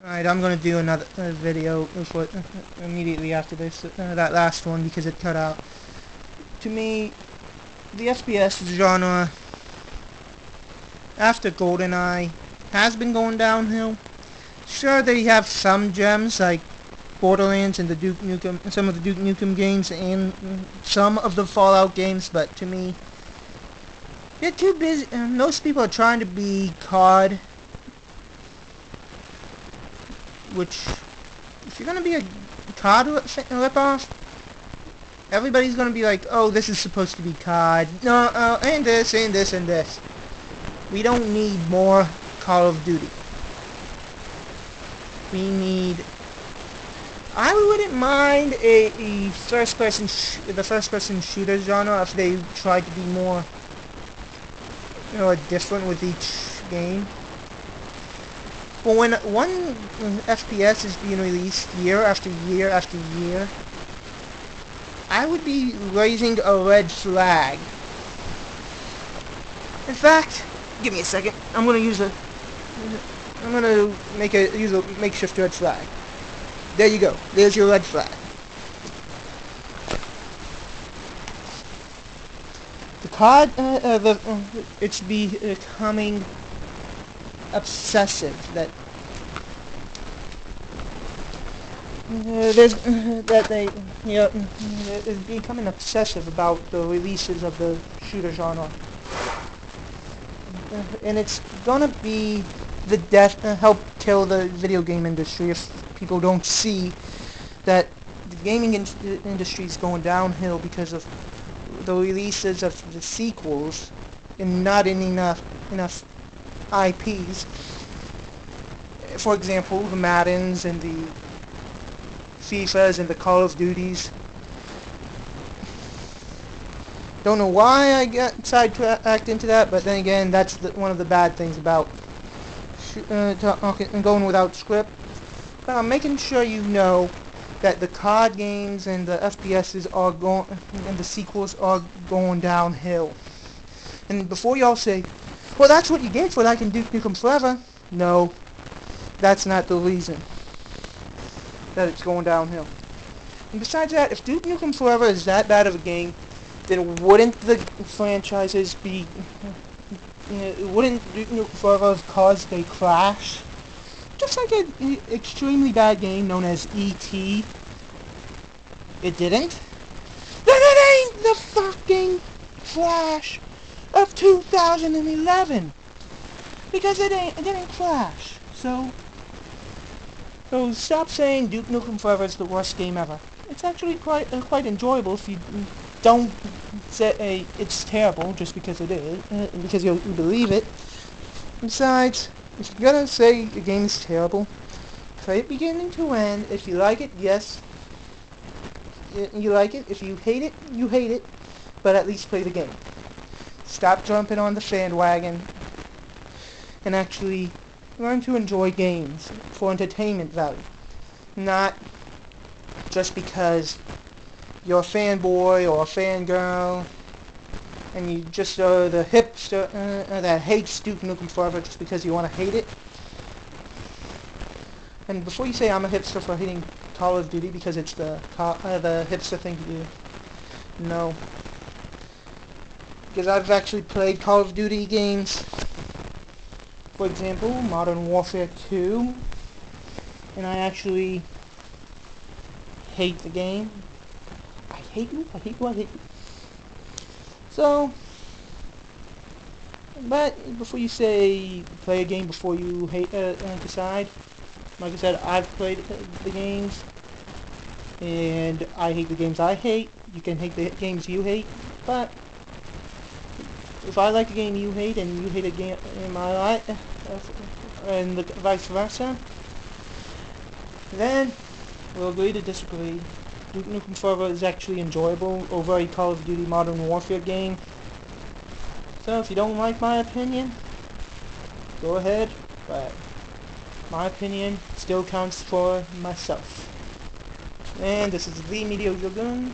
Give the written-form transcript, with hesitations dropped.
Alright, I'm gonna do another video immediately after this, that last one, because it cut out. To me, the FPS genre, after GoldenEye, has been going downhill. Sure, they have some gems, like Borderlands and the Duke Nukem, some of the Duke Nukem games, and some of the Fallout games, but to me, they're too busy. Most people are trying to be COD, which, if you're gonna be a COD ripoff, everybody's gonna be like, oh, this is supposed to be COD. No, and this, and this, and this. We don't need more Call of Duty. We need... I wouldn't mind the first-person shooter genre if they tried to be more, different with each game. But when one FPS is being released year after year after year, I would be raising a red flag. In fact, give me a second. I'm gonna use a makeshift red flag. There you go. There's your red flag. The COD, it's becoming obsessive. That it's becoming obsessive about the releases of the shooter genre, and it's gonna be the death, help kill the video game industry if people don't see that the gaming industry is going downhill because of the releases of the sequels and not enough IPs. For example, the Maddens and the FIFAs and the Call of Duties. Don't know why I got sidetracked into that, but then again, that's one of the bad things about going without script. But I'm making sure you know that the COD games and the FPSs are going, and the sequels are going downhill. And before y'all say, well, that's what you get for liking Duke Nukem Forever. No, that's not the reason that it's going downhill. And besides that, if Duke Nukem Forever is that bad of a game, then wouldn't the franchises be... wouldn't Duke Nukem Forever have caused a crash? Just like an extremely bad game known as E.T. It didn't? Then it ain't the fucking Flash of 2011! Because it didn't crash. So stop saying Duke Nukem Forever is the worst game ever. It's actually quite enjoyable if you don't say it's terrible just because it is, because you believe it. Besides, if you're gonna say the game is terrible, play it beginning to end. If you like it, yes, you like it. If you hate it, you hate it. But at least play the game. Stop jumping on the bandwagon and actually learn to enjoy games for entertainment value, not just because you're a fanboy or a fangirl and you just are the hipster that hates Duke Nukem Forever just because you want to hate it. And before you say I'm a hipster for hating Call of Duty because it's the hipster thing to do, no. Because I've actually played Call of Duty games. For example, Modern Warfare 2, and I actually hate the game. I hate you. So, but before you say play a game before you decide, like I said, I've played the games, and I hate the games I hate. You can hate the games you hate, but if I like a game you hate and you hate a game in my life, and vice versa, then we'll agree to disagree. Duke Nukem Forever is actually enjoyable over a Call of Duty Modern Warfare game. So if you don't like my opinion, go ahead, but my opinion still counts for myself. And this is the Meteor Dragoon.